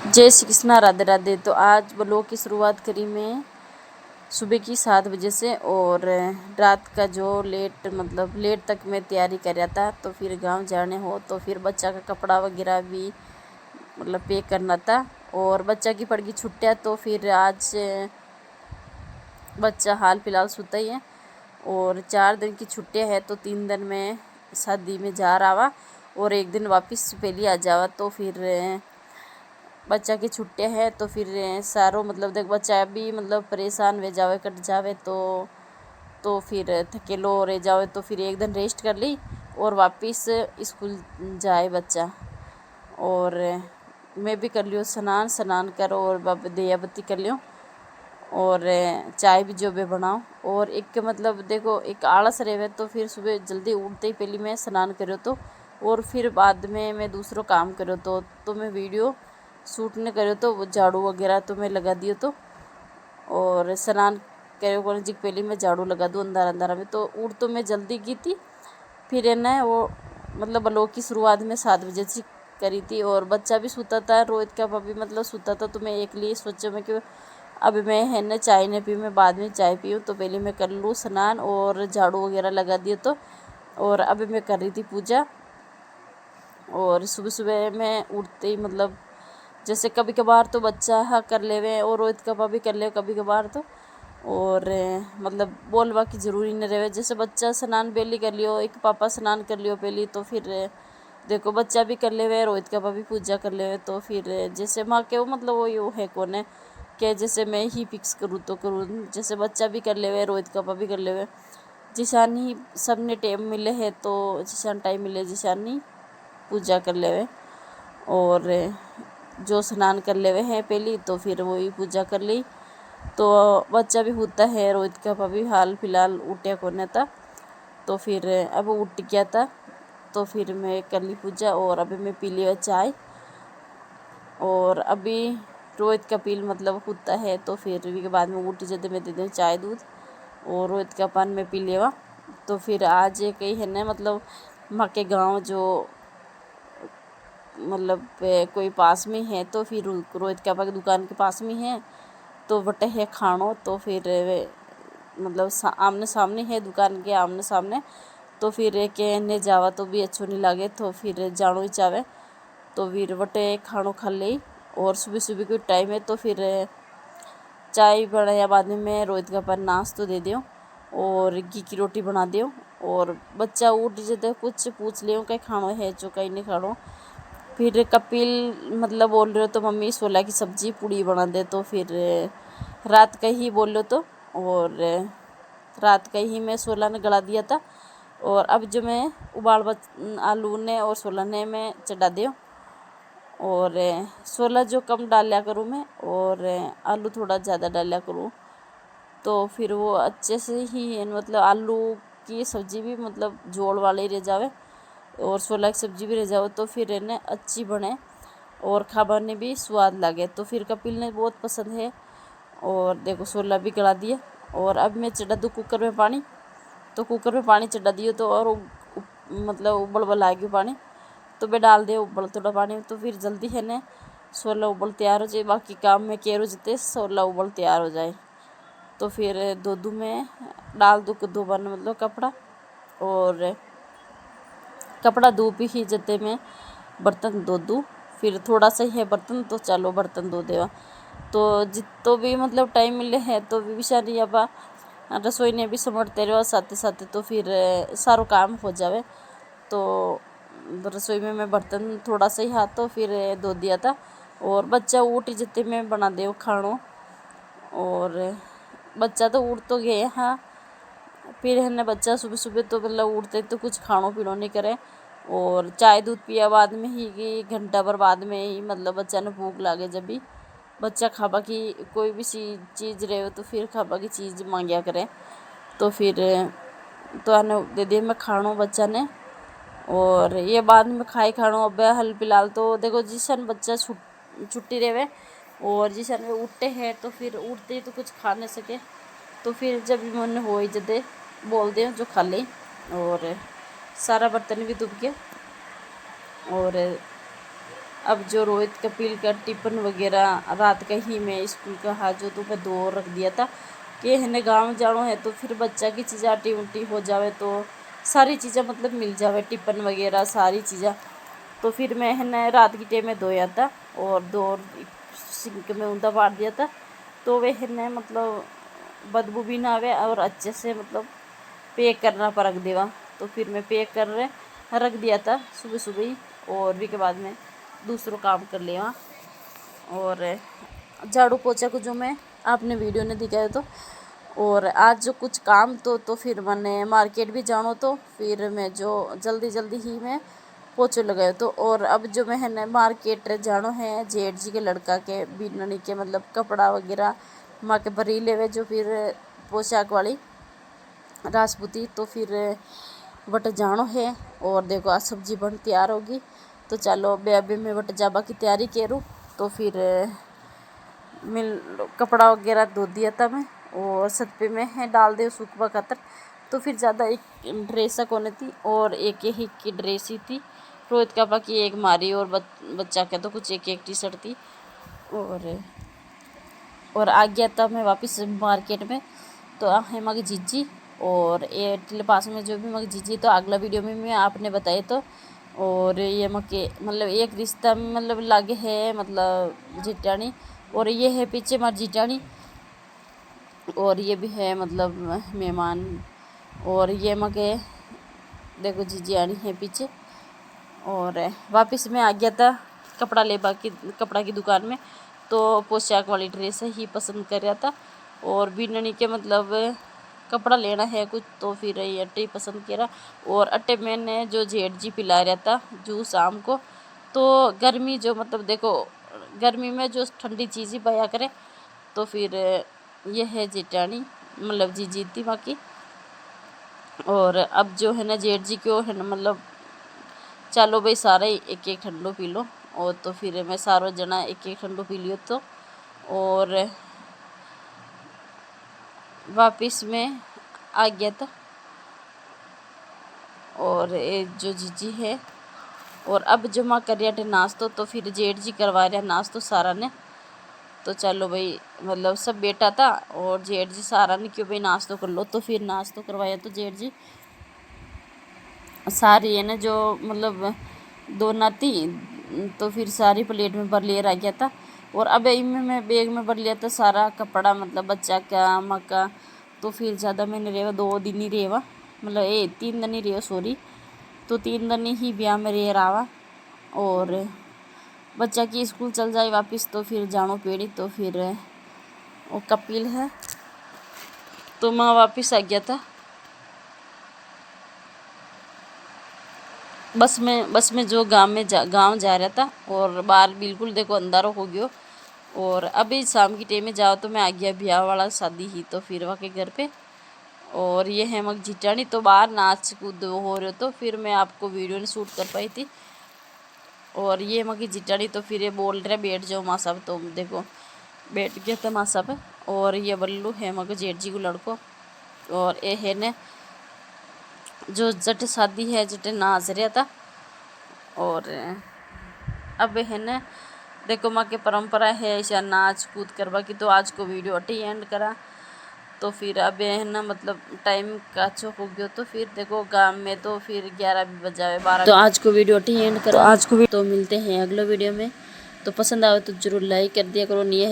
जय श्री कृष्णा, राधे राधे। तो आज ब्लॉग की शुरुआत करी मैं सुबह की 7 बजे से, और रात का जो लेट तक मैं तैयारी कर रहा था। तो फिर गांव जाने हो तो फिर बच्चा का कपड़ा वगैरह भी पैक करना था, और बच्चा की पड़ गई छुट्टियाँ। तो फिर आज बच्चा हाल फिलहाल सोता ही है, और 4 दिन की छुट्टियाँ है। तो 3 दिन में शादी में जा रहा और 1 दिन वापस पहले आ जावा। तो फिर बच्चा की छुट्टियाँ है तो फिर सारो देख बच्चा भी परेशान वे जावे कट जावे, तो फिर थकेलो रह जावे। तो फिर 1 दिन रेस्ट कर ली और वापस स्कूल जाए बच्चा। और मैं भी कर लियो स्नान करो और दिया बत्ती कर लियो, और चाय भी जो भी बनाओ। और एक देखो एक आलस रहे तो फिर सुबह जल्दी उठते ही पहले मैं स्नान करो तो, और फिर बाद में मैं दूसरों काम करो तो मैं वीडियो शूट ने करो तो वो झाड़ू वगैरह तो मैं लगा दियो। तो और स्नान करो कॉलेज जी पहले मैं झाड़ू लगा दूँ अंधारा में। तो उठ तो मैं जल्दी की थी। फिर है ना वो ब्लॉग की शुरुआत में 7 बजे से करी थी, और बच्चा भी सोता था, रोहित का पापी सोता था। तो मैं एक लिए सोचा मैं कि अभी मैं है ना चाय नहीं पी, मैं बाद में चाय पीऊँ। तो पहले मैं कर लूँ स्नान और झाड़ू वगैरह लगा दिए। तो और अभी मैं कर रही थी पूजा। और सुबह सुबह मैं उठते ही जैसे कभी कभार तो बच्चा कर लेवे और रोहित का भी कर ले कभी कभार। तो और बोलवा की ज़रूरी नहीं रहे। जैसे बच्चा स्नान पहले कर लियो, एक पापा स्नान कर लियो पहले, तो फिर देखो बच्चा भी कर लेवे, रोहित का भी पूजा कर लेवे। तो फिर जैसे माँ के वो वो यो है कौन है कि जैसे मैं ही फिक्स करूँ तो करूँ, जैसे बच्चा भी कर लेवे रोहित का भी कर लेवे। जिसान ही सब ने टाइम मिले है तो जिसान टाइम मिले जिसान ही पूजा कर लेवे, और जो स्नान कर लेवे हैं पहली तो फिर वही पूजा कर ली। तो बच्चा भी होता है, रोहित का भी हाल फिलहाल उठा कोने था। तो फिर अब उठ गया था। तो फिर मैं कर ली पूजा, और अभी मैं पी लिया चाय। और अभी रोहित का पील होता है। तो फिर के बाद में उठ जाते मैं दे दूँ चाय दूध, और रोहित का पान में पी लेवा। तो फिर आज कहीं है ना माँ के गाँव जो कोई पास में है, तो फिर रोहित का की दुकान के पास में है, तो बटे है खानो। तो फिर आमने सामने है दुकान के आमने सामने। तो फिर कहने जावा तो भी अच्छो नहीं लगे, तो फिर जानो ही चाहे। तो फिर बटे खानो खा ले, और सुबह सुबह कोई टाइम है तो फिर चाय बनाया बाद में मैं रोहित का पर नाश्तो दे दियो और घी की रोटी बना दियो। और बच्चा उठ जाते कुछ पूछ लियो कहीं खानो है जो कहीं नहीं खानो। फिर कपिल बोल रहे हो तो मम्मी छोला की सब्जी पूड़ी बना दे। तो फिर रात का ही बोल लो तो, और रात का ही मैं छोला ने गला दिया था। और अब जो मैं आलू ने और छोला ने मैं चढ़ा दियो, और छोला जो कम डालिया करूँ मैं, और आलू थोड़ा ज़्यादा डालिया करूँ। तो फिर वो अच्छे से ही आलू की सब्ज़ी भी जोड़ वाले ही रह जावे, और छोला की सब्ज़ी भी रह जाओ। तो फिर इन्हें अच्छी बने और खाने भी स्वाद लगे। तो फिर कपिल ने बहुत पसंद है। और देखो छोला भी गला दिया, और अब मैं चढ़ा दूँ कुकर में पानी। तो कुकर में पानी चढ़ा दियो तो, और उबल आ गया पानी। तो मैं डाल दे उबल थोड़ा पानी। तो फिर जल्दी है ना छोला उबल तैयार हो जाए, बाकी काम में केरो जते छोला उबल तैयार हो जाए। तो फिर दूध में डाल दूँ दो बार कपड़ा, और कपड़ा धो ही जते में बर्तन धो दूँ। फिर थोड़ा सा ही है बर्तन, तो चलो बर्तन धो देवा। तो जितो भी टाइम मिले है तो विशारी अब रसोई ने भी समटते रहो साथ साथ। तो फिर सारो काम हो जावे। तो रसोई में मैं बर्तन थोड़ा सा ही हाथ तो फिर धो दिया था, और बच्चा उठ जते में बना दे खानो। और बच्चा तो उठ तो गए हाँ। फिर है ना बच्चा सुबह सुबह तो उठते तो कुछ खानो पीनो नहीं करे, और चाय दूध पिया बाद में ही कि घंटा भर बाद में ही बच्चा ने भूख लागे। जब भी बच्चा खाबा की कोई भी चीज़ रहे तो फिर खाबा की चीज़ मांगया करे। तो फिर तो आने दे दिया मैं खानो बच्चा ने, और ये बाद में खाए खानो। अब हल फिलहाल तो देखो जिसन बच्चा छुट्टी रहे और जिसन वे उठते हैं तो फिर उठते ही तो कुछ खा नहीं सके। तो फिर जब मन हो ही जदे बोल दे जो खा ले। और सारा बर्तन भी धुप गया, और अब जो रोहित कपिल का टिफिन वगैरह रात का ही मैं स्कूल का हाथ जो तो मैं दो रख दिया था कि है गाँव जानो है तो फिर बच्चा की चीज़ें आटी उल्टी हो जावे तो सारी चीज़ें मतलब मिल जावे टिफिन वगैरह सारी चीज़ें। तो फिर मैं है रात की टाइम में धोया था और दो सिंक में ऊँधा पार दिया था तो वे है मतलब बदबू भी ना आवे और अच्छे से मतलब पैक करना पर रख देवा। तो फिर मैं पैक कर रख दिया था सुबह सुबह ही और भी के बाद में दूसरों काम कर लिया। और झाड़ू पोछा को जो मैं आपने वीडियो ने दिखाया तो और आज जो कुछ काम तो फिर मैंने मार्केट भी जानो तो फिर मैं जो जल्दी ही मैं पोछो लगाया तो। और अब जो मैं है मार्केट जानो है जेठ जी के लड़का के बिननी के मतलब कपड़ा वगैरह माँ के भरी लेवे जो फिर पोशाक वाली राजपूती तो फिर वट जानो है। और देखो आज सब्जी बन तैयार होगी तो चलो अभी मैं वट जाबा की तैयारी करूँ। तो फिर मिल कपड़ा वगैरह धो दिया था मैं और छत पे में है डाल दे सूखवा खातर। तो फिर ज़्यादा एक ड्रेस कोने थी और एक ही की ड्रेस ही थी रोहित का बाकी एक मारी और बच्चा का तो कुछ एक टी शर्ट थी। और आ गया था मैं वापस मार्केट में तो है मग जीजी और ये पास में जो भी मग जीजी तो अगला वीडियो में मैं आपने बताए तो। और ये मके मतलब एक रिश्ता में मतलब लागे है मतलब जिटानी और ये है पीछे मार जिटानी और ये भी है मतलब मेहमान। और ये मके देखो जीजी आनी है पीछे। और वापस में आ गया था कपड़ा की दुकान में तो पोशाक वाली ड्रेस ही पसंद कर रहा था और बिननी के मतलब कपड़ा लेना है कुछ तो फिर ये अट्टे पसंद किया। और अट्टे मैंने जो जेठ जी पिला रहा था जूस शाम को तो गर्मी जो मतलब देखो गर्मी में जो ठंडी चीज़ ही पाया करे तो फिर ये है जेठानी मतलब जी जीती बाकी। और अब जो है ना जेठ जी क्यों है ना मतलब चलो भाई सारा एक एक ठंडो पी लो और तो फिर मैं सारो जना एक एक ठंडो पी लियो तो। और वापस में आ गया था और ये जो जीजी है और अब जमा कर रहा थे नाश्तो तो फिर जेठ जी करवा रहा नाश्तो सारा ने। तो चलो भाई मतलब सब बेटा था और जेठ जी सारा ने क्यों भाई नाश्तो कर लो तो फिर नाश्तो करवाया तो जेठ जी सारी है ना जो मतलब दो नाती तो फिर सारी प्लेट में भर लिए रह गया था। और अब इनमें मैं बैग में भर लिया था सारा कपड़ा मतलब बच्चा का अम्मा का। तो फिर ज़्यादा मैंने रेवा 2 दिन ही रेवा मतलब 3 दिन ही रेवा सॉरी तो 3 दिन ही ब्याह में रह रहा। और बच्चा की स्कूल चल जाए वापस तो फिर जानो पेड़ी तो फिर वो कपिल है तो मैं वापस आ गया था बस में जो गांव जा रहा था और बाहर बिल्कुल देखो अंधारा हो गयो। और अभी शाम की टाइम में जाओ तो मैं आ गया ब्याह वाला शादी ही तो फिर वहाँ के घर पे। और ये है मग जिटानी तो बाहर नाच कूद हो रहे तो फिर मैं आपको वीडियो नहीं शूट कर पाई थी। और ये मगी जिटानी तो फिर ये बोल रहे बैठ जाओ माँ साहब तो देखो बैठ गया था माँ साहब। और ये बल्लू है मगर जेठ जी को लड़को और ये है ने जो जट शादी है जट नाच रहा था। और अब है न देखो माँ की परंपरा है ऐसा नाच कूद करवा की तो आज को वीडियो अटी एंड करा। तो फिर अब है ना मतलब टाइम काचो हो गयो तो फिर देखो गांव में तो फिर 11 भी बजावे 12 तो आज को वीडियो अटी एंड करा तो आज को तो मिलते हैं अगले वीडियो में। तो पसंद आवे तो जरूर लाइक कर दिया करो। नहीं है